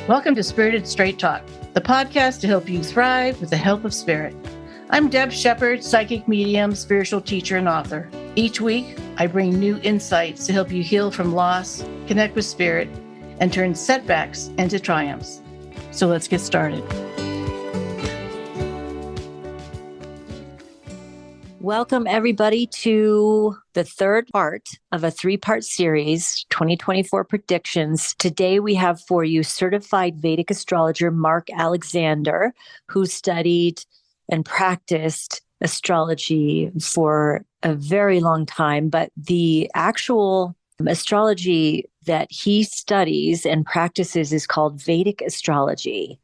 Welcome to Spirited Straight Talk, the podcast to help you thrive with the help of spirit. I'm Deb Shepard, psychic medium, spiritual teacher, and author. Each week, I bring new insights to help you heal from loss, connect with spirit, and turn setbacks into triumphs. So let's get started. Welcome, everybody, to the third part of a three-part series, 2024 predictions. Today, we have for you certified Vedic astrologer Mark Alexander, who studied and practiced astrology for a very long time. But the actual astrology that he studies and practices is called Vedic astrology.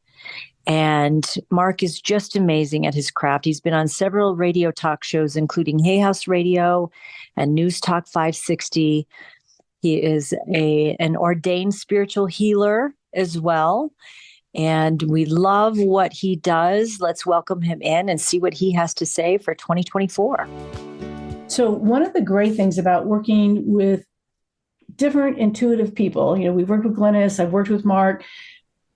And Mark is just amazing at his craft. He's been on several radio talk shows, including Hay House Radio and News Talk 560. He is an ordained spiritual healer as well. And we love what he does. Let's welcome him in and see what he has to say for 2024. So one of the great things about working with different intuitive people, we've worked with Glennis, I've worked with Mark.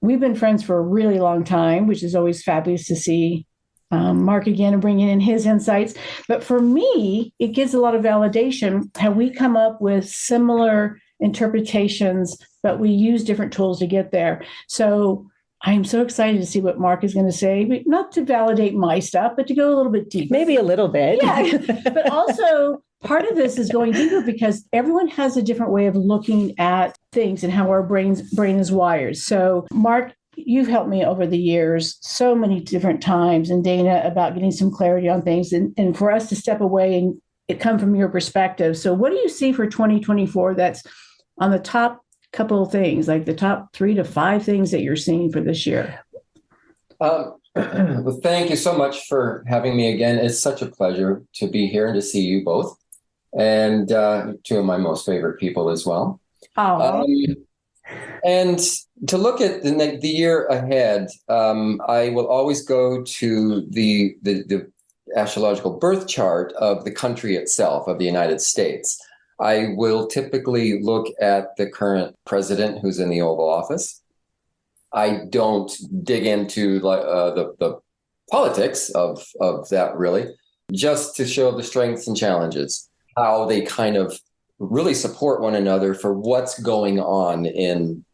We've been friends for a really long time, which is always fabulous to see Mark again and bringing in his insights. But for me, it gives a lot of validation how we come up with similar interpretations, but we use different tools to get there. So I'm so excited to see what Mark is going to say, but not to validate my stuff, but to go a little bit deeper. Maybe a little bit. Yeah, but also part of this is going deeper because everyone has a different way of looking at things and how our brain is wired. So Mark, you've helped me over the years so many different times, and Dana, about getting some clarity on things and for us to step away and it come from your perspective. So what do you see for 2024 that's on the top couple of things, like the top 3 to 5 things that you're seeing for this year? Well, thank you so much for having me again. It's such a pleasure to be here and to see you both, and two of my most favorite people as well. And to look at the year ahead, I will always go to the astrological birth chart of the country itself, of the United States. I will typically look at the current president who's in the Oval Office. I don't dig into the politics of that, really, just to show the strengths and challenges, how they kind of really support one another for what's going on in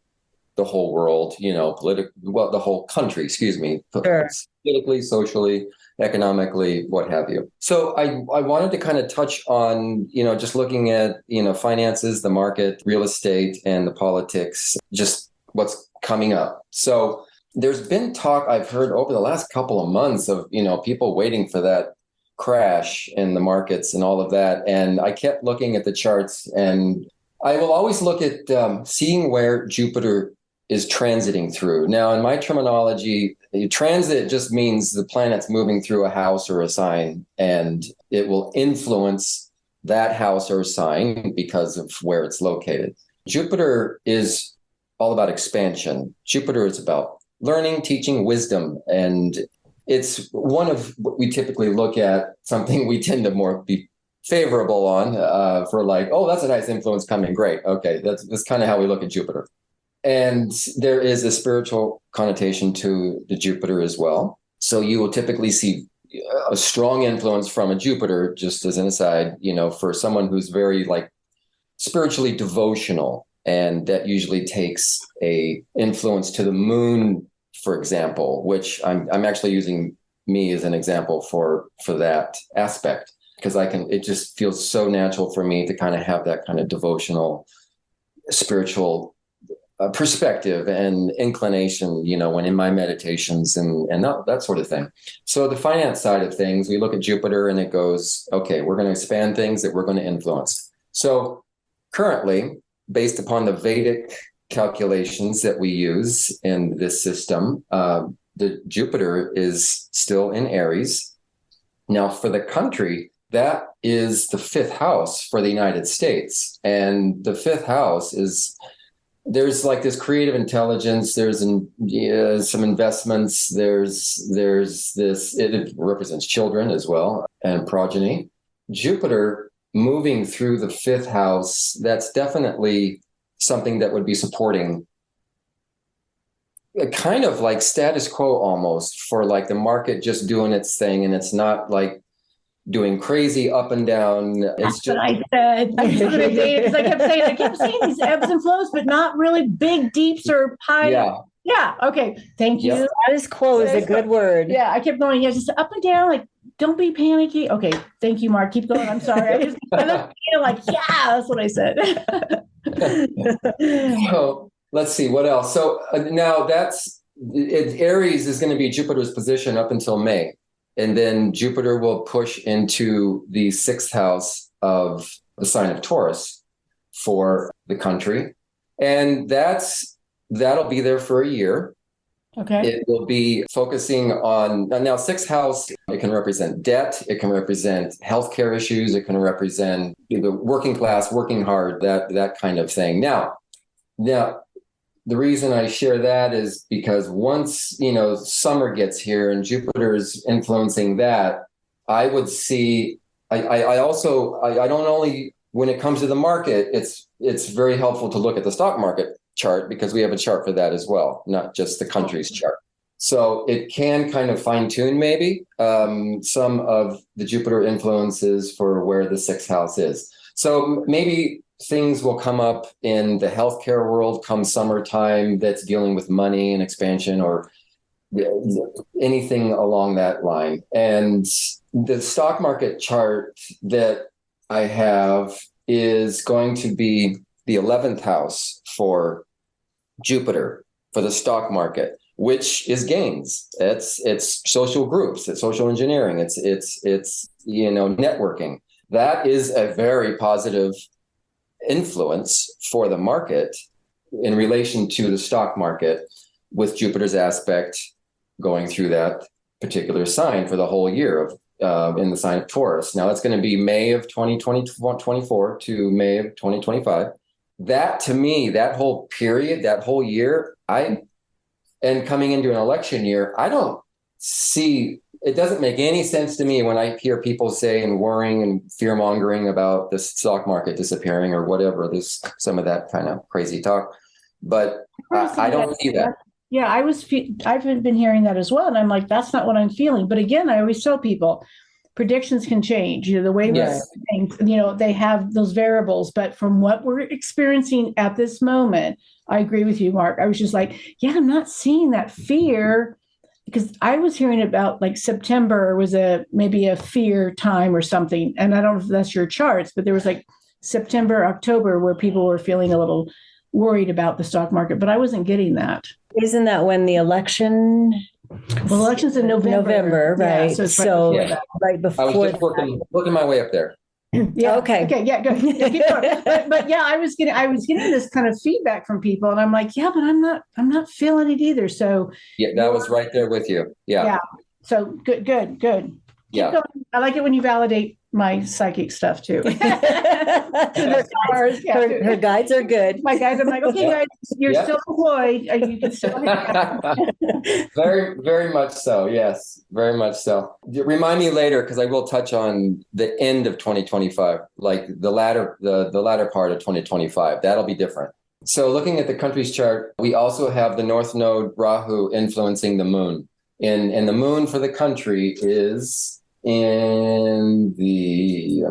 the whole world, the whole country, Sure. Politically, socially, economically, what have you. So I wanted to kind of touch on, just looking at, finances, the market, real estate, and the politics, just what's coming up. So there's been talk I've heard over the last couple of months of, people waiting for that crash in the markets and all of that. And I kept looking at the charts, and I will always look at seeing where Jupiter is transiting through. Now, in my terminology, transit just means the planet's moving through a house or a sign, and it will influence that house or sign because of where it's located. Jupiter is all about expansion. Jupiter is about learning, teaching, wisdom, and it's one of what we typically look at, something we tend to more be favorable on for like, oh, that's a nice influence coming. Great. Okay. That's kind of how we look at Jupiter. And there is a spiritual connotation to the Jupiter as well. So you will typically see a strong influence from a Jupiter, just as an aside, for someone who's very spiritually devotional. And that usually takes a influence to the moon, for example, which I'm actually using me as an example for that aspect, because it just feels so natural for me to kind of have that kind of devotional, spiritual perspective and inclination, when in my meditations and that sort of thing. So the finance side of things, we look at Jupiter and it goes, okay, we're going to expand things that we're going to influence. So currently, based upon the Vedic calculations that we use in this system, the Jupiter is still in Aries. Now, for the country, that is the 5th house for the United States. And the 5th house there's this creative intelligence, there's some investments, there's this, it represents children as well and progeny. Jupiter moving through the 5th house, that's definitely something that would be supporting kind of like status quo almost, for like the market just doing its thing, and it's not like doing crazy up and down. It's That's what just I said. That's what I did, because I kept saying these ebbs and flows, but not really big deeps or high. yeah. Yeah. Okay. Thank you. Yep. Status quo is a good word. Yeah. I kept going. Yeah. Just up and down. Like, don't be panicky. Okay. Thank you, Mark. Keep going. I'm sorry. I looked at you like, yeah, that's what I said. So let's see what else. So now Aries is going to be Jupiter's position up until May. And then Jupiter will push into the sixth house of the sign of Taurus for the country. And that'll be there for a year. Okay. It will be focusing on now sixth house. It can represent debt. It can represent healthcare issues. It can represent the working class, working hard, that kind of thing. Now, the reason I share that is because once, summer gets here and Jupiter's influencing that, I would see, I also don't only, when it comes to the market, it's very helpful to look at the stock market chart, because we have a chart for that as well, not just the country's chart. So it can kind of fine tune maybe some of the Jupiter influences for where the sixth house is. So maybe things will come up in the healthcare world come summertime that's dealing with money and expansion, or anything along that line. And the stock market chart that I have is going to be the 11th house for Jupiter for the stock market, which is gains. It's social groups, it's social engineering, it's networking. That is a very positive influence for the market in relation to the stock market, with Jupiter's aspect going through that particular sign for the whole year of in the sign of Taurus. Now that's going to be May of 2024 to May of 2025. That, to me, that whole period, that whole year, and coming into an election year, I don't see, it doesn't make any sense to me when I hear people say and worrying and fear mongering about the stock market disappearing or whatever. There's some of that kind of crazy talk, but I don't see that. Yeah, I've been hearing that as well. And I'm like, that's not what I'm feeling. But again, I always tell people, predictions can change. The way we're things, they have those variables. But from what we're experiencing at this moment, I agree with you, Mark. I was just like, yeah, I'm not seeing that fear, because I was hearing about like September was maybe a fear time or something. And I don't know if that's your charts, but there was like September, October, where people were feeling a little worried about the stock market, but I wasn't getting that. Isn't that when the election? Well, election's in November, right? Yeah, so right before. I was just working my way up there. Yeah. Okay. Yeah. Good. Yeah, keep going. But yeah, I was getting this kind of feedback from people, and I'm like, yeah, but I'm not feeling it either. So yeah, that was right there with you. Yeah. Yeah. So good. Keep going. I like it when you validate my psychic stuff too. Her guides are good. My guys, I'm like, okay, guys, you're still employed. You can still. Very, very much so. Yes, very much so. Remind me later, because I will touch on the end of 2025, like the latter part of 2025. That'll be different. So looking at the country's chart, we also have the North Node Rahu influencing the moon. And the moon for the country is let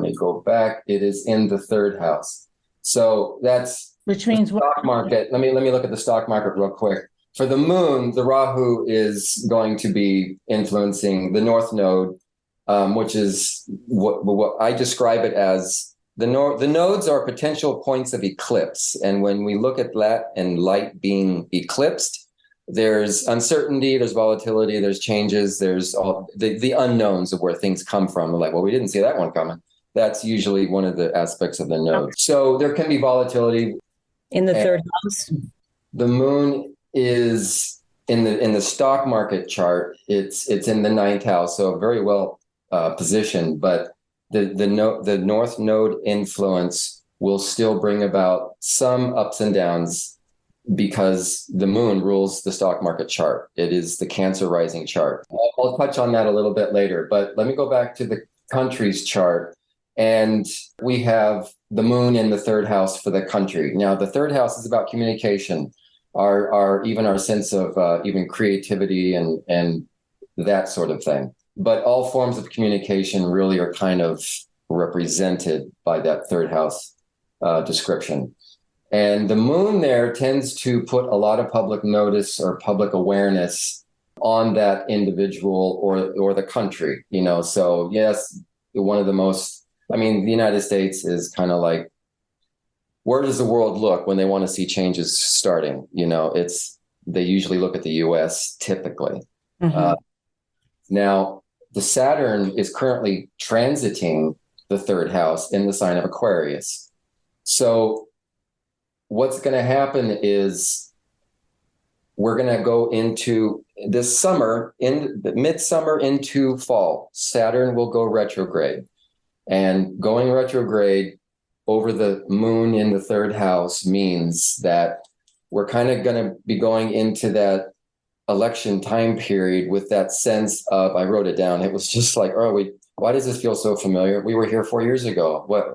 me go back. It is in the third house. So that's which means stock market. Let me look at the stock market real quick. For the moon, the Rahu is going to be influencing the North Node, which is what I describe it as the nodes are potential points of eclipse. And when we look at that and light being eclipsed, there's uncertainty, there's volatility, there's changes, there's all the unknowns of where things come from. We're like, well, we didn't see that one coming. That's usually one of the aspects of the node. So there can be volatility in the third house. The moon is in the stock market chart. It's in the ninth house, so very well positioned. But the North Node influence will still bring about some ups and downs, because the moon rules the stock market chart. It is the Cancer rising chart. I'll touch on that a little bit later, but let me go back to the country's chart. And we have the moon in the third house for the country. Now, the third house is about communication. our even our sense of even creativity and that sort of thing. But all forms of communication really are kind of represented by that third house description. And the moon there tends to put a lot of public notice or public awareness on that individual or the country, you know. So yes, one of the most, I mean, the United States is kind of like, where does the world look when they want to see changes starting? You know, they usually look at the US typically. Mm-hmm. Now, the Saturn is currently transiting the third house in the sign of Aquarius. So what's going to happen is we're going to go into this summer, in the midsummer into fall. Saturn will go retrograde. And going retrograde over the moon in the third house means that we're kind of going to be going into that election time period with that sense of, I wrote it down, it was just like, why does this feel so familiar? We were here 4 years ago. What?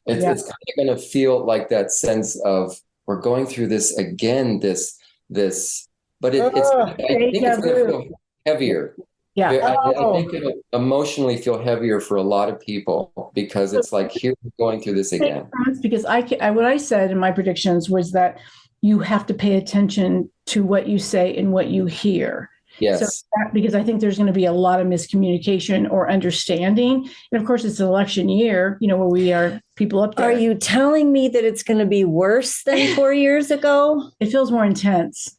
It's kind of going to feel like that sense of, we're going through this again, but I think it's going to feel heavier. Yeah. I think it'll emotionally feel heavier for a lot of people because it's like, here we're going through this again. Because what I said in my predictions was that you have to pay attention to what you say and what you hear. Yes. So because I think there's going to be a lot of miscommunication or understanding. And of course, it's an election year, you know, where we are people up there. Are you telling me that it's going to be worse than 4 years ago? It feels more intense.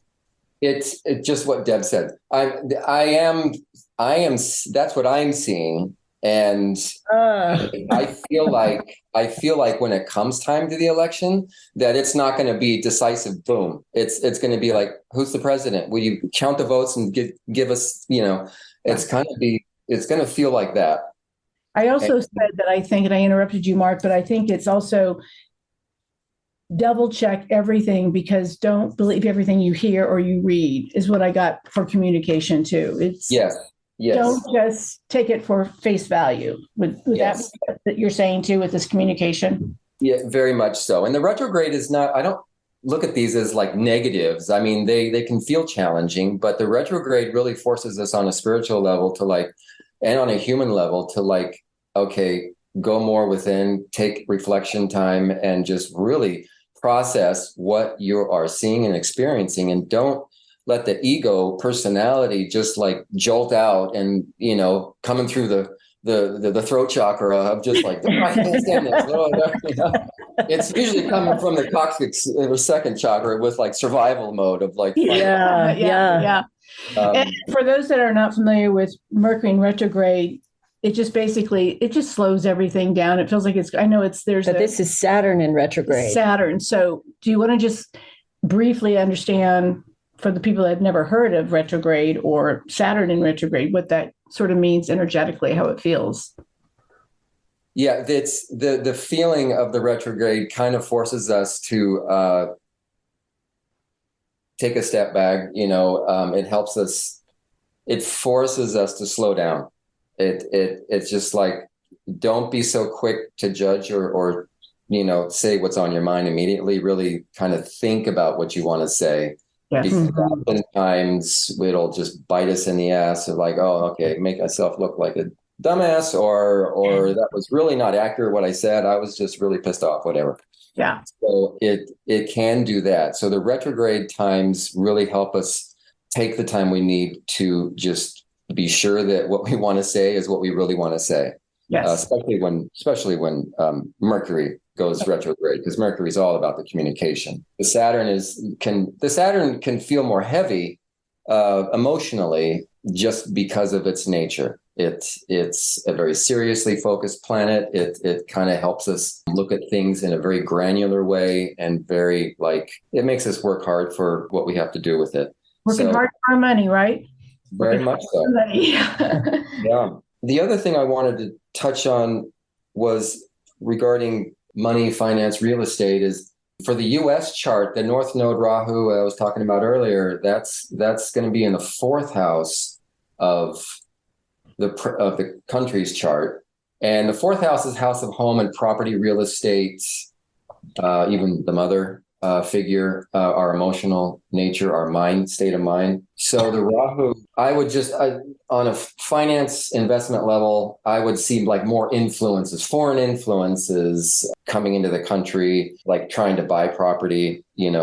It's just what Deb said. I am, that's what I'm seeing. And I feel like when it comes time to the election, that it's not going to be decisive. Boom. It's going to be like, who's the president? Will you count the votes and give us, you know, it's going to feel like that. I also said that I think, and I interrupted you, Mark, but I think it's also double check everything, because don't believe everything you hear or you read is what I got for communication too. It's yes. Don't just take it for face value. Would that you're saying too with this communication? Yeah, very much so. And the retrograde is not, I don't look at these as like negatives. I mean, they can feel challenging, but the retrograde really forces us on a spiritual level to like, and on a human level to like, okay, go more within, take reflection time and just really process what you are seeing and experiencing, and don't let the ego personality just like jolt out and, you know, coming through the throat chakra of just like, I can't stand this. You know? It's usually coming from the coccyx or second chakra with like survival mode of like, yeah. And for those that are not familiar with Mercury in retrograde, it just slows everything down. It feels like this is Saturn in retrograde. Saturn. So do you want to just briefly understand, for the people that have never heard of retrograde or Saturn in retrograde, what that sort of means energetically, how it feels? Yeah, it's the feeling of the retrograde kind of forces us to take a step back. You know, it helps us. It forces us to slow down. It's just like, don't be so quick to judge or you know, say what's on your mind immediately. Really kind of think about what you want to say. Yes. Because oftentimes it'll just bite us in the ass of like, oh, okay, make myself look like a dumbass, or that was really not accurate what I said. I was just really pissed off, whatever. Yeah. So it can do that. So the retrograde times really help us take the time we need to just be sure that what we want to say is what we really want to say. Yes. Especially when Mercury goes retrograde, because Mercury is all about the communication. The Saturn can feel more heavy emotionally just because of its nature. It's a very seriously focused planet. It kind of helps us look at things in a very granular way, and very like, it makes us work hard for what we have to do with it. Working hard for our money, right? Very much so. Yeah. The other thing I wanted to touch on was regarding money, finance, real estate, is for the U.S. chart, the North Node Rahu I was talking about earlier, that's going to be in the fourth house of the country's chart. And the fourth house is house of home and property, real estate, even the mother. figure, our emotional nature, our mind, state of mind. So the Rahu, on a finance investment level, I would see like more influences, foreign influences coming into the country, like trying to buy property, in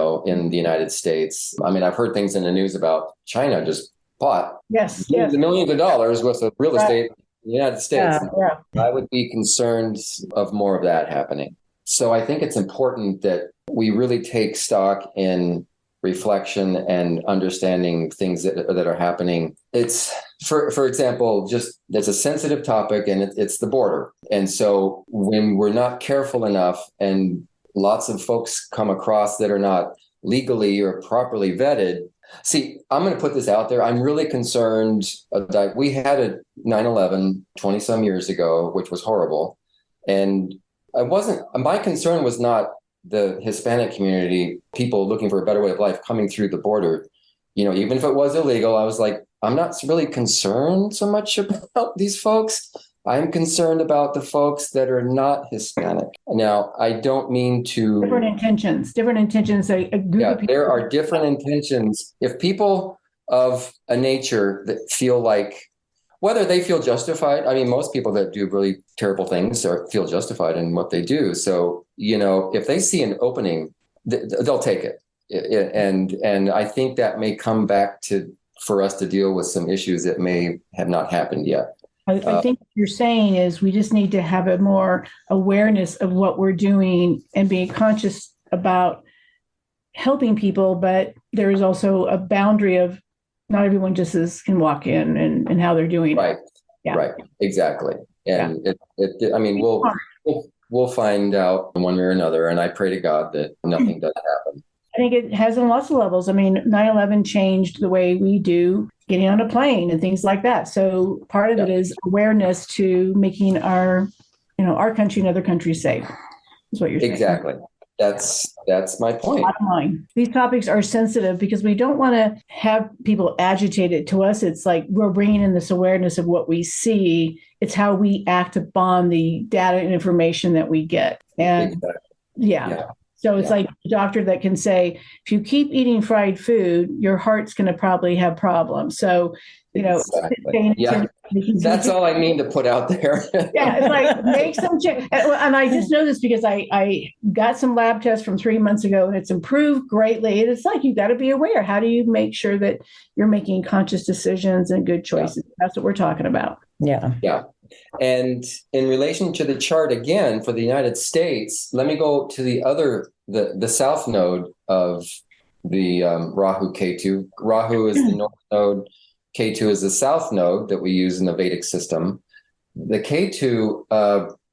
the United States. I mean, I've heard things in the news about China just bought millions of dollars worth of real estate in the United States. I would be concerned of more of that happening. So I think it's important that we really take stock in reflection and understanding things that are happening. It's, for example, just there's a sensitive topic, and it's the border. And so when we're not careful enough and lots of folks come across that are not legally or properly vetted. See, I'm going to put this out there. I'm really concerned that we had a 9/11 20 some years ago, which was horrible. And my concern was not the Hispanic community, people looking for a better way of life coming through the border. Even if it was illegal, I was like, I'm not really concerned so much about these folks. I'm concerned about the folks that are not Hispanic. Now, I don't mean to... Different intentions. A group of people. There are different intentions. If people of a nature that feel like, whether they feel justified, I mean, most people that do really terrible things feel justified in what they do. So, if they see an opening, they'll take it. And I think that may come back for us to deal with some issues that may have not happened yet. I think what you're saying is we just need to have a more awareness of what we're doing and being conscious about helping people, but there is also a boundary of not everyone just can walk in and how they're doing it. Yeah. Right, exactly. And we'll find out one way or another, and I pray to God that nothing does happen. I think it has on lots of levels. I mean, 9/11 changed the way we do getting on a plane and things like that. So part of it is awareness to making our country and other countries safe, is what you're saying. Exactly. That's my point. Bottom line. These topics are sensitive because we don't want to have people agitated. To us, it's like we're bringing in this awareness of what we see. It's how we act upon the data and information that we get. And so it's like a doctor that can say, if you keep eating fried food, your heart's going to probably have problems. So, that's all I mean to put out there. It's like make some change. And I just know this because I got some lab tests from 3 months ago, and it's improved greatly. And it's like, you got to be aware. How do you make sure that you're making conscious decisions and good choices? That's what we're talking about. Yeah. And in relation to the chart, again, for the United States, let me go to the south node of the Rahu Ketu. Rahu is the north node. Ketu is the south node that we use in the Vedic system. The Ketu,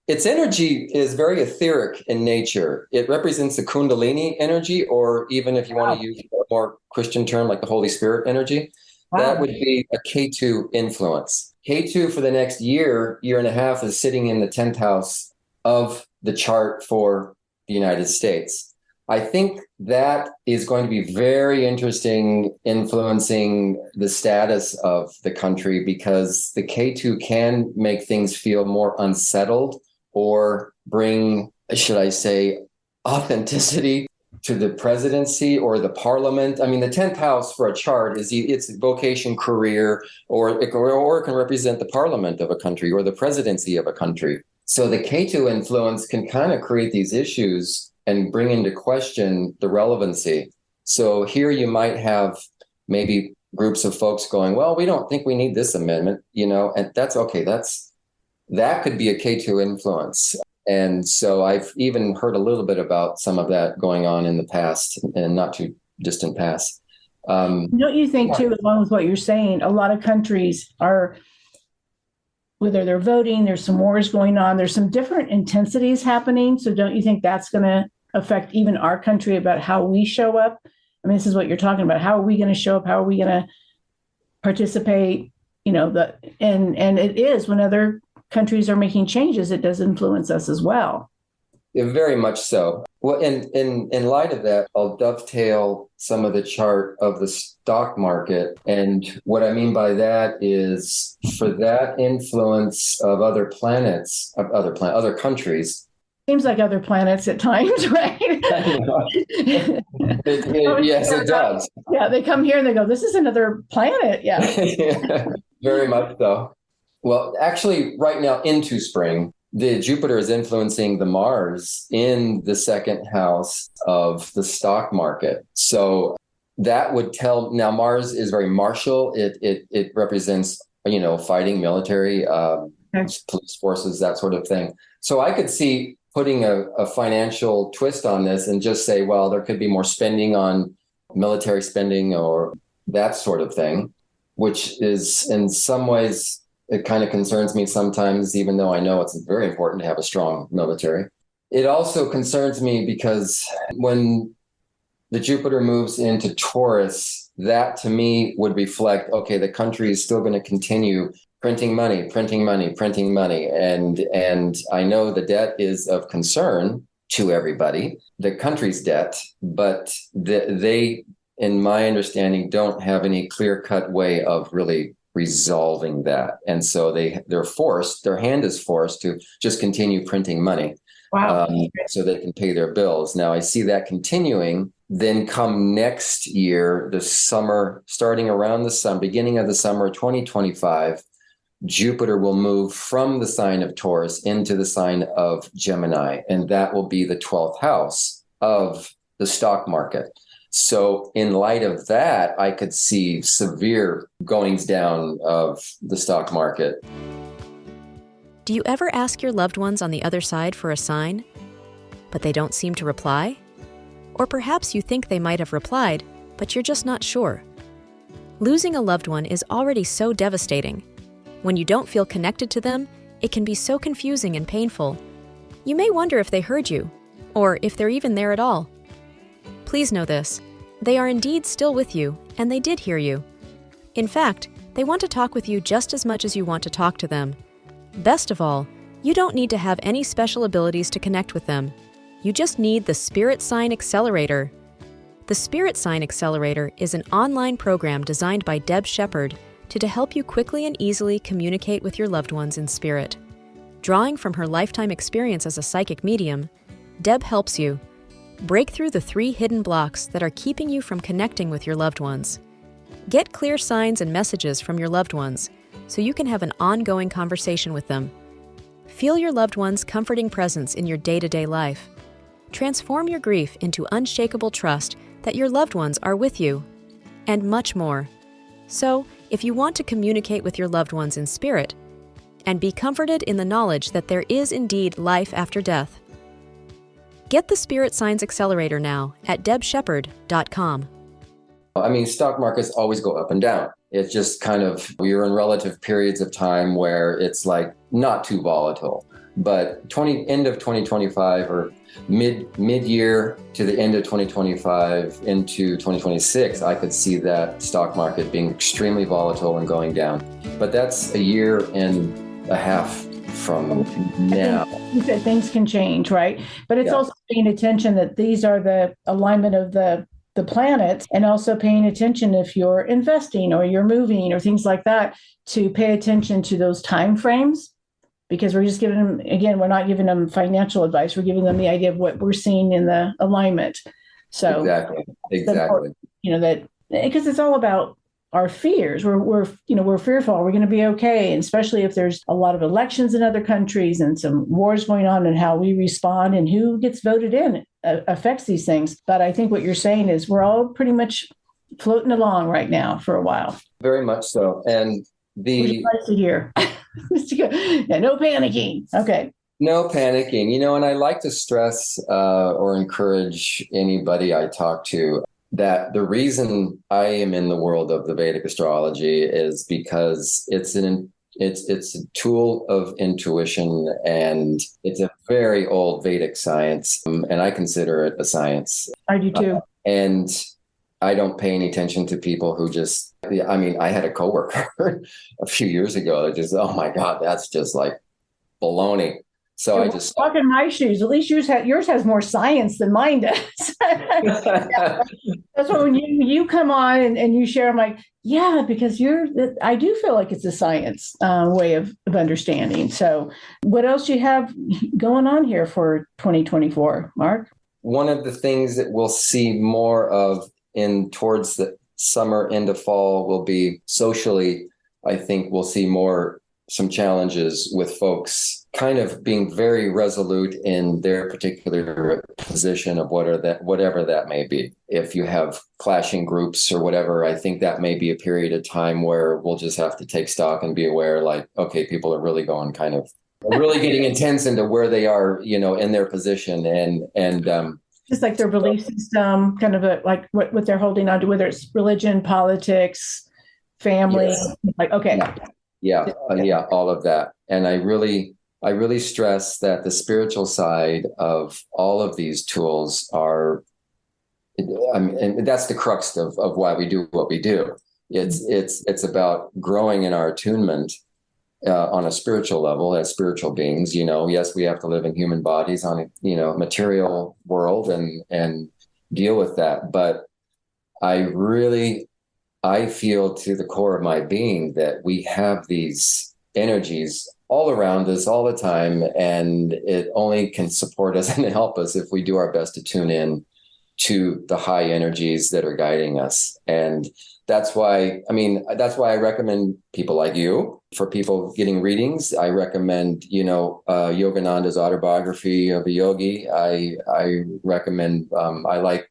its energy is very etheric in nature. It represents the Kundalini energy, or even if you want to use a more Christian term, like the Holy Spirit energy. That would be a Ketu influence. Ketu for the next year and a half is sitting in the 10th house of the chart for the United States. I think that is going to be very interesting, influencing the status of the country, because the Ketu can make things feel more unsettled or bring, should I say, authenticity to the presidency or the parliament. I mean, the 10th house for a chart it's vocation, career, or it can represent the parliament of a country or the presidency of a country. So the Ketu influence can kind of create these issues and bring into question the relevancy. So here you might have maybe groups of folks going, well, we don't think we need this amendment, and that's okay. That could be a Ketu influence. And so I've even heard a little bit about some of that going on in the past and not too distant past. Don't you think, too, along with what you're saying, a lot of countries are, whether they're voting, there's some wars going on, there's some different intensities happening. So don't you think that's going to affect even our country about how we show up? I mean, this is what you're talking about. How are we going to show up? How are we going to participate? And it is, when other countries are making changes, it does influence us as well. Yeah, very much so. Well, in light of that, I'll dovetail some of the chart of the stock market. And what I mean by that is, for that influence of other planets, of other countries, Seems like other planets at times, right? Yes, it does. Yeah, they come here and they go, this is another planet. Yeah. Very much so. Well, actually, right now into spring, the Jupiter is influencing the Mars in the second house of the stock market. So that would tell, now Mars is very martial. It represents, fighting, military, police forces, that sort of thing. So I could see putting a financial twist on this and just say, well, there could be more spending on military spending or that sort of thing, which is in some ways, it kind of concerns me sometimes, even though I know it's very important to have a strong military. It also concerns me because when the Jupiter moves into Taurus, that to me would reflect, okay, the country is still going to continue printing money. And I know the debt is of concern to everybody, the country's their but they, in my understanding, don't have any clear-cut way of really resolving that. And so their hand is forced to just continue printing money. Wow. So they can pay their bills. Now I see that continuing. Then come next year, the summer, starting around the summer, beginning of the summer 2025, Jupiter will move from the sign of Taurus into the sign of Gemini, and that will be the 12th house of the stock market. So in light of that, I could see severe goings down of the stock market. Do you ever ask your loved ones on the other side for a sign, but they don't seem to reply? Or perhaps you think they might have replied, but you're just not sure. Losing a loved one is already so devastating. When you don't feel connected to them, it can be so confusing and painful. You may wonder if they heard you, or if they're even there at all. Please know this: they are indeed still with you, and they did hear you. In fact, they want to talk with you just as much as you want to talk to them. Best of all, you don't need to have any special abilities to connect with them. You just need the Spirit Sign Accelerator. The Spirit Sign Accelerator is an online program designed by Deb Shepard to help you quickly and easily communicate with your loved ones in spirit. Drawing from her lifetime experience as a psychic medium, Deb helps you break through the 3 hidden blocks that are keeping you from connecting with your loved ones. Get clear signs and messages from your loved ones so you can have an ongoing conversation with them. Feel your loved one's comforting presence in your day-to-day life. Transform your grief into unshakable trust that your loved ones are with you, and much more. So, if you want to communicate with your loved ones in spirit and be comforted in the knowledge that there is indeed life after death, get the Spirit Signs Accelerator now at debshepard.com. I mean, stock markets always go up and down. It's just kind of, we're in relative periods of time where it's like not too volatile. But end of 2025 or mid-year to the end of 2025 into 2026, I could see that stock market being extremely volatile and going down. But that's a year and a half from now. You said things can change, right? But it's also paying attention that these are the alignment of the planets, and also paying attention if you're investing or you're moving or things like that, to pay attention to those time frames. Because we're just giving them, again, we're not giving them financial advice. We're giving them the idea of what we're seeing in the alignment. So exactly. That because it's all about our fears. We're fearful. Are we going to be okay? And especially if there's a lot of elections in other countries and some wars going on, and how we respond and who gets voted in affects these things. But I think what you're saying is we're all pretty much floating along right now for a while. Very much so. And Would you like to hear? Yeah, no panicking. Okay. No panicking. And I like to stress or encourage anybody I talk to that the reason I am in the world of the Vedic astrology is because it's a tool of intuition, and it's a very old Vedic science, and I consider it a science. I do too. And I don't pay any attention to people who just, I had a coworker a few years ago that just, oh my God, that's just like baloney. So I just walk in my shoes. At least yours has more science than mine does. That's why when you come on and you share, I'm like, yeah, because I do feel like it's a science way of understanding. So what else do you have going on here for 2024, Mark? One of the things that we'll see more of in towards the summer into fall will be socially. I think we'll see some challenges with folks kind of being very resolute in their particular position of whatever that may be. If you have clashing groups or whatever, I think that may be a period of time where we'll just have to take stock and be aware, like, okay, people are really going kind of really getting intense into where they are, in their position and just like their belief system, kind of like what they're holding on to, whether it's religion, politics, family, yes. like, okay. Yeah, all of that. And I really stress that the spiritual side of all of these tools and that's the crux of why we do what we do. It's about growing in our attunement on a spiritual level as spiritual beings. Yes, we have to live in human bodies on a material world and deal with that. But I feel to the core of my being that we have these energies all around us all the time, and it only can support us and help us if we do our best to tune in to the high energies that are guiding us. And that's why I recommend people like you. For people getting readings, I recommend, Yogananda's Autobiography of a Yogi. I recommend, I like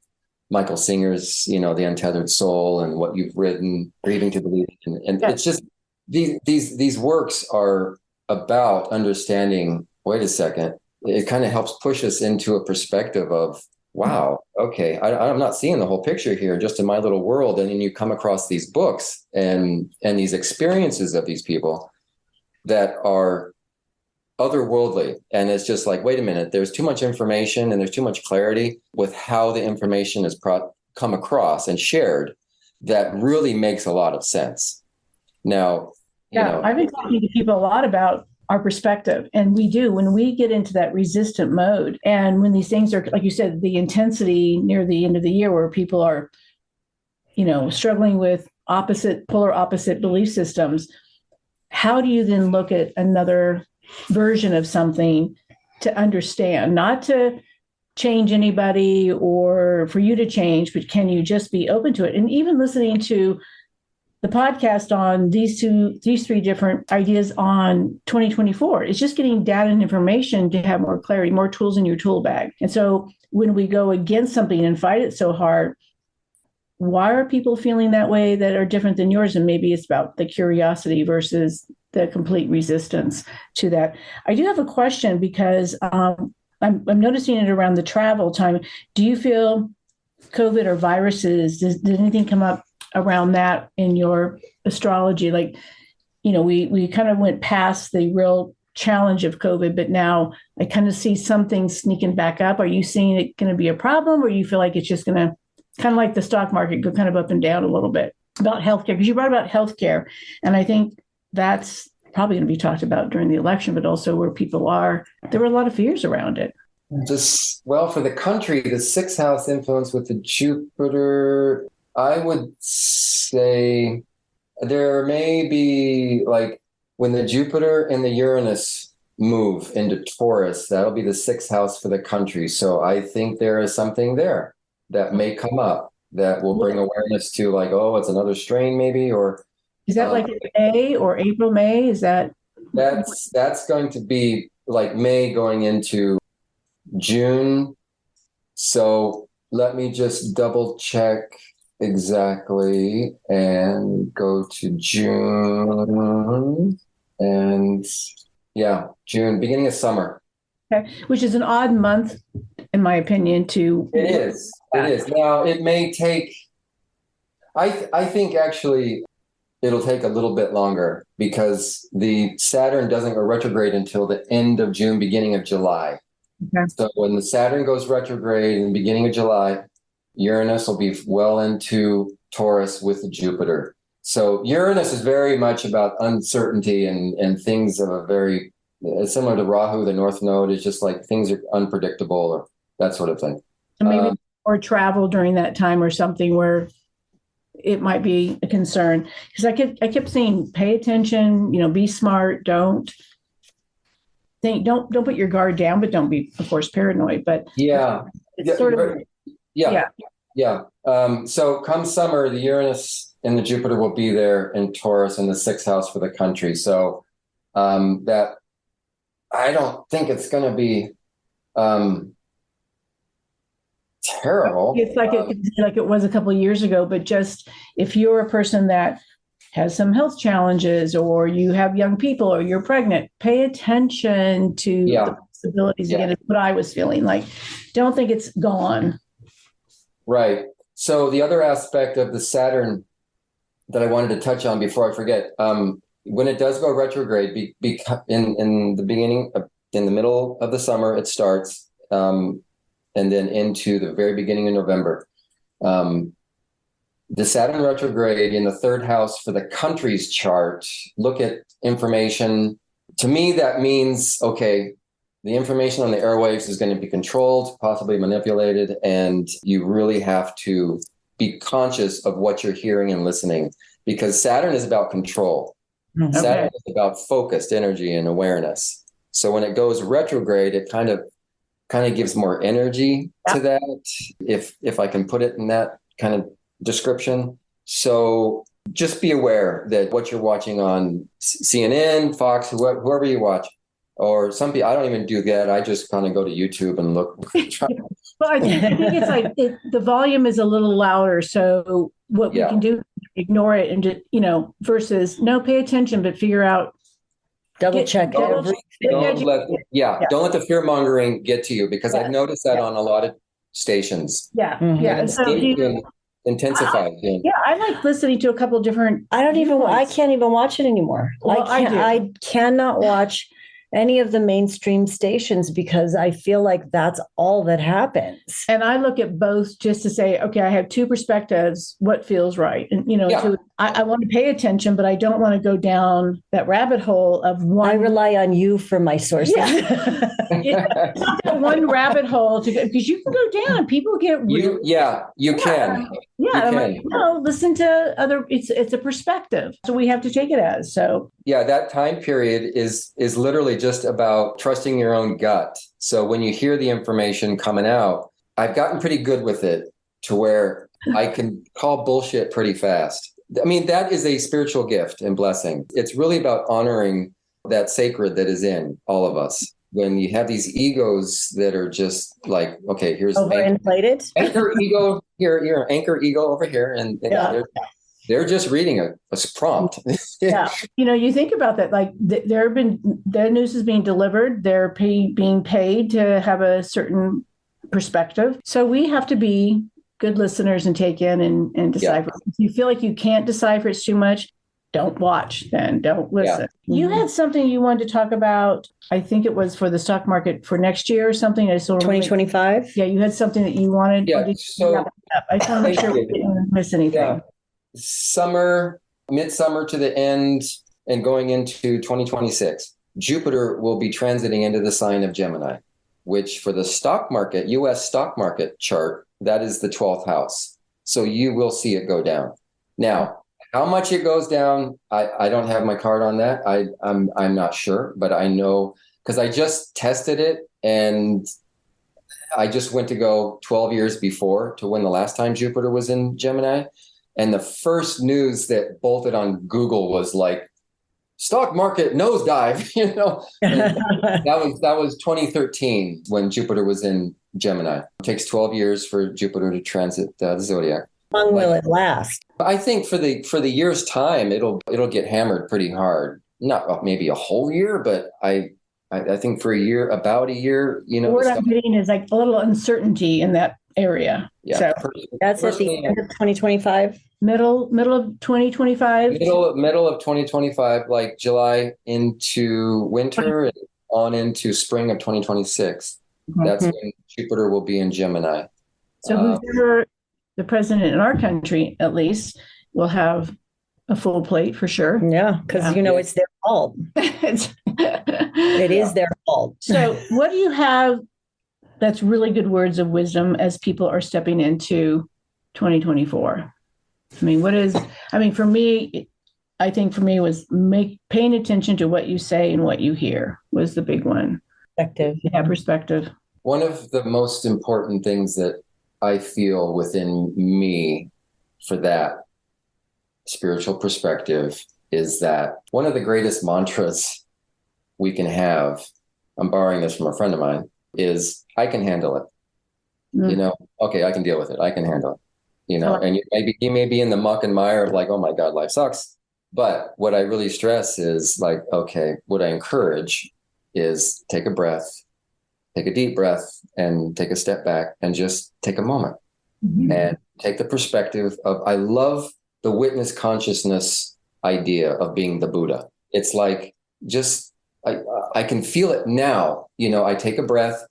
Michael Singer's, The Untethered Soul, and what you've written, Grieving to Believe. And It's just these works are about understanding, wait a second, it kind of helps push us into a perspective of, wow, okay, I'm not seeing the whole picture here just in my little world. And then you come across these books and these experiences of these people that are otherworldly. And it's just like, wait a minute, there's too much information and there's too much clarity with how the information is come across and shared that really makes a lot of sense. Now, I've been talking to people a lot about our perspective. And we do, when we get into that resistant mode, and when these things are, like you said, the intensity near the end of the year where people are, struggling with polar opposite belief systems, how do you then look at another version of something to understand, not to change anybody or for you to change, but can you just be open to it? And even listening to the podcast on these three different ideas on 2024, it's just getting data and information to have more clarity, more tools in your tool bag. And so when we go against something and fight it so hard, why are people feeling that way that are different than yours? And maybe it's about the curiosity versus the complete resistance to that. I do have a question because I'm noticing it around the travel time. Do you feel COVID or viruses, did anything come up around that in your astrology? Like, we kind of went past the real challenge of COVID, but now I kind of see something sneaking back up. Are you seeing it going to be a problem, or you feel like it's just going to, kind of like the stock market, go kind of up and down a little bit? About healthcare, because you brought about healthcare, and I think that's probably going to be talked about during the election, but also where people are. There were a lot of fears around it. For the country, the sixth house influence with the Jupiter, I would say there may be, like, when the Jupiter and the Uranus move into Taurus, that'll be the sixth house for the country. So I think there is something there that may come up that will bring awareness to, like, oh, it's another strain maybe, or is that like May or April, May? Is that? That's going to be like May going into June. So let me just double check exactly and go to June. And June, beginning of summer. Okay, which is an odd month, in my opinion, to. It is. Now, it may take, I think actually it'll take a little bit longer because the Saturn doesn't go retrograde until the end of June, beginning of July. Okay. So when the Saturn goes retrograde in the beginning of July, Uranus will be well into Taurus with the Jupiter. So Uranus is very much about uncertainty and things of a very, similar to Rahu, the North Node, is just like things are unpredictable or that sort of thing. So maybe or travel during that time or something where it might be a concern. Because I kept saying, pay attention, be smart, don't put your guard down, but don't be, of course, paranoid. But Yeah. it's sort of Yeah. So come summer, the Uranus and the Jupiter will be there in Taurus in the 6th house for the country. So that I don't think it's going to be terrible. It's like it was a couple of years ago, but just if you're a person that has some health challenges, or you have young people, or you're pregnant, pay attention to the possibilities. Again, is what I was feeling like. Don't think it's gone. Right. So the other aspect of the Saturn that I wanted to touch on before I forget, when it does go retrograde, in the beginning, in the middle of the summer, it starts, and then into the very beginning of November. The Saturn retrograde in the 3rd house for the country's chart, look at information. To me, that means, okay, the information on the airwaves is going to be controlled, possibly manipulated, and you really have to be conscious of what you're hearing and listening, because Saturn is about control. Okay. Saturn is about focused energy and awareness. So when it goes retrograde, it kind of gives more energy to that, if I can put it in that kind of description. So just be aware that what you're watching on CNN, Fox, whoever you watch, or some people, I don't even do that. I just kind of go to YouTube and look. Well, I think it's like the volume is a little louder. So what we can do, ignore it and just, versus pay attention, but figure out. Double check everything. Don't let the fear mongering get to you, because I've noticed that on a lot of stations. Yeah. Mm-hmm. Yeah. And so intensify. I like listening to a couple of different. I can't even watch it anymore. Well, I cannot watch any of the mainstream stations because I feel like that's all that happens. And I look at both just to say, okay, I have two perspectives. What feels right? And, I want to pay attention, but I don't want to go down that rabbit hole of one. I rely on you for my sources. Yeah. It's not that one rabbit hole to go, because you can go down. People get you can. Yeah, you I'm can. like, listen to other. It's a perspective, so we have to take it as so. Yeah, that time period is literally just about trusting your own gut. So when you hear the information coming out, I've gotten pretty good with it to where I can call bullshit pretty fast. I mean, that is a spiritual gift and blessing. It's really about honoring that sacred that is in all of us. When you have these egos that are just like, okay, here's overinflated anchor ego here, anchor ego over here, and they're just reading a prompt. Yeah, you think about that. Like their news is being delivered. They're being paid to have a certain perspective. So we have to be good listeners and take in and decipher. If you feel like you can't decipher it's too much, don't watch. Then don't listen. Yeah. You had something you wanted to talk about. I think it was for the stock market for next year or something. I still 2025. Yeah, you had something that you wanted. Yeah. So I just want to make sure we didn't miss anything. Yeah. Midsummer to the end and going into 2026, Jupiter will be transiting into the sign of Gemini, which for the stock market, U.S. stock market chart, that is the 12th house. So you will see it go down. Now, how much it goes down, I don't have my card on that. I'm not sure, but I know because I just tested it and I just went to go 12 years before to when the last time Jupiter was in Gemini. And the first news that bolted on Google was like, stock market nosedive, that was 2013 when Jupiter was in Gemini. It takes 12 years for Jupiter to transit the zodiac. How long will it last? I think for the year's time, it'll get hammered pretty hard. Not maybe a whole year, but I think for about a year, what I'm getting is like a little uncertainty in that area. Yeah. So that's at the end of 2025. Middle of 2025. Middle of 2025, like July into winter and on into spring of 2026. Mm-hmm. That's when Jupiter will be in Gemini. So whoever the president in our country, at least, will have a full plate for sure. Yeah, because it's their fault. It is their fault. So what do you have That's really good words of wisdom as people are stepping into 2024. For me, I think for me was paying attention to what you say and what you hear was the big one. Perspective. Yeah, perspective. One of the most important things that I feel within me for that spiritual perspective is that one of the greatest mantras we can have, I'm borrowing this from a friend of mine, is I can handle it. Okay, I can deal with it. I can handle it. And you may be in the muck and mire of like, oh my God, life sucks. But what I really stress is like, okay, what I encourage is take a breath, take a deep breath, and take a step back and just take a moment and take the perspective of, I love the witness consciousness idea of being the Buddha. It's like, I can feel it now. I take a breath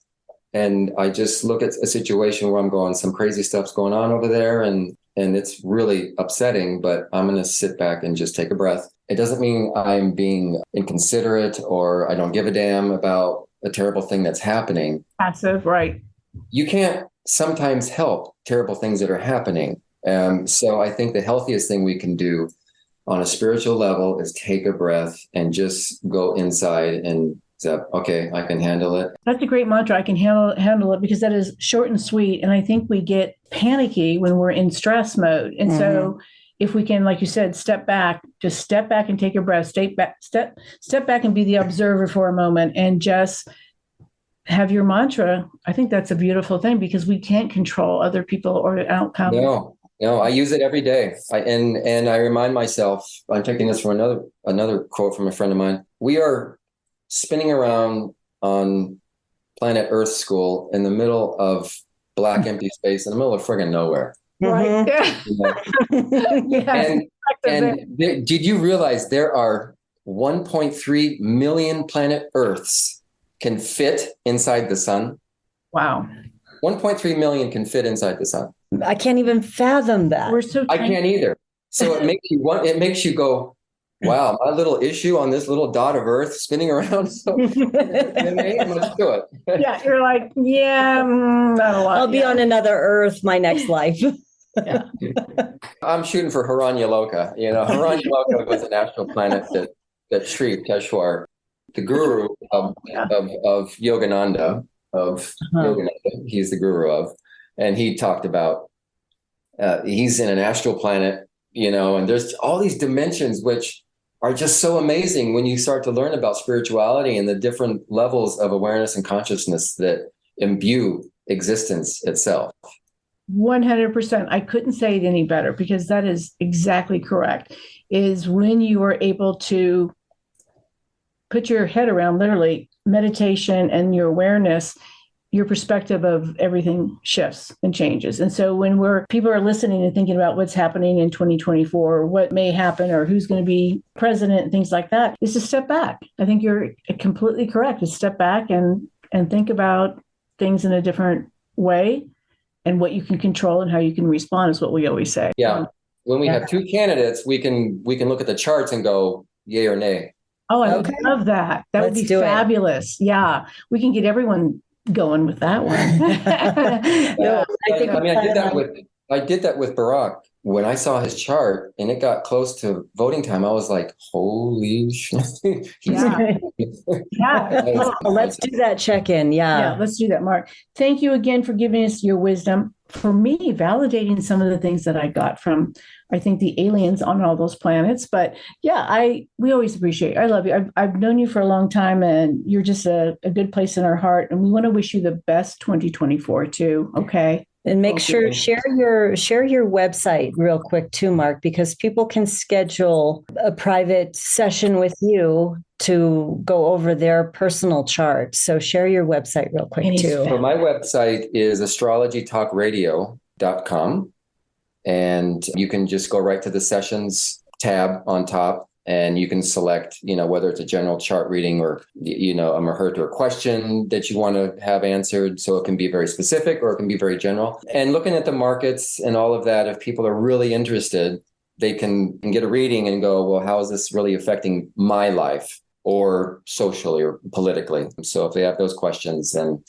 and I just look at a situation where I'm going, some crazy stuff's going on over there. And it's really upsetting, but I'm going to sit back and just take a breath. It doesn't mean I'm being inconsiderate or I don't give a damn about a terrible thing that's happening. Passive, right. You can't sometimes help terrible things that are happening. So I think the healthiest thing we can do on a spiritual level is take a breath and just go inside and say, okay, I can handle it. That's a great mantra. I can handle it, because that is short and sweet. And I think we get panicky when we're in stress mode. And so if we can, like you said, step back and take a breath, step back and be the observer for a moment and just have your mantra. I think that's a beautiful thing, because we can't control other people or the outcome. No, I use it every day. And I remind myself, I'm taking this from another quote from a friend of mine. We are spinning around on planet Earth school in the middle of black empty space in the middle of friggin' nowhere. Right. Yes. And did you realize there are 1.3 million planet Earths can fit inside the sun? Wow. 1.3 million can fit inside the sun. I can't even fathom that. We're so I can't either. So it makes you go, wow, my little issue on this little dot of Earth spinning around. So there ain't much to it. Yeah, you're like, not a lot. I'll be on another Earth my next life. Yeah. I'm shooting for Hiranyaloka. Hiranyaloka was an astral planet that Sri Peshwar, the guru of Yogananda, he's the guru of, and he talked about he's in an astral planet, and there's all these dimensions which are just so amazing when you start to learn about spirituality and the different levels of awareness and consciousness that imbue existence itself. 100%. I couldn't say it any better, because that is exactly correct. Is when you are able to put your head around literally meditation and your awareness, your perspective of everything shifts and changes. And so when people are listening and thinking about what's happening in 2024, or what may happen, or who's going to be president and things like that, is to step back. I think you're completely correct. Is step back and think about things in a different way, and what you can control and how you can respond is what we always say. Yeah. When we have two candidates, we can look at the charts and go yay or nay. Oh, I would love that. That would be fabulous. Yeah. We can get everyone going with that one. I did that with Barack. When I saw his chart and it got close to voting time, I was like, holy shit. Let's do that check-in. Yeah, let's do that, Mark. Thank you again for giving us your wisdom. For me, validating some of the things that I got from, I think, the aliens on all those planets. But yeah, we always appreciate you. I love you. I've known you for a long time, and you're just a good place in our heart. And we want to wish you the best 2024 too. Okay. And make sure share your website real quick too, Mark, because people can schedule a private session with you to go over their personal chart. So share your website real quick too. So my website is astrologytalkradio.com, and you can just go right to the sessions tab on top. And you can select, whether it's a general chart reading or, a Muhurt or a question that you want to have answered. So it can be very specific or it can be very general. And looking at the markets and all of that, if people are really interested, they can get a reading and go, well, how is this really affecting my life, or socially or politically? So if they have those questions, then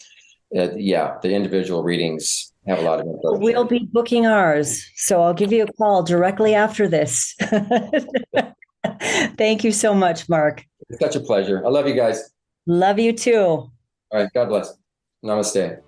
the individual readings have a lot of info. We'll be booking ours. So I'll give you a call directly after this. Thank you so much, Mark. It's such a pleasure. I love you guys. Love you too. All right. God bless. Namaste.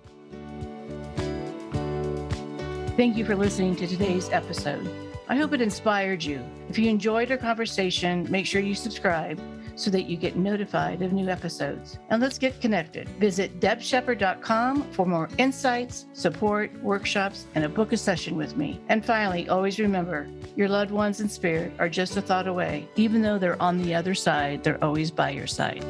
Thank you for listening to today's episode. I hope it inspired you. If you enjoyed our conversation, make sure you subscribe so that you get notified of new episodes. And let's get connected. Visit debshepherd.com for more insights, support, workshops, and a book a session with me. And finally, always remember, your loved ones in spirit are just a thought away. Even though they're on the other side, they're always by your side.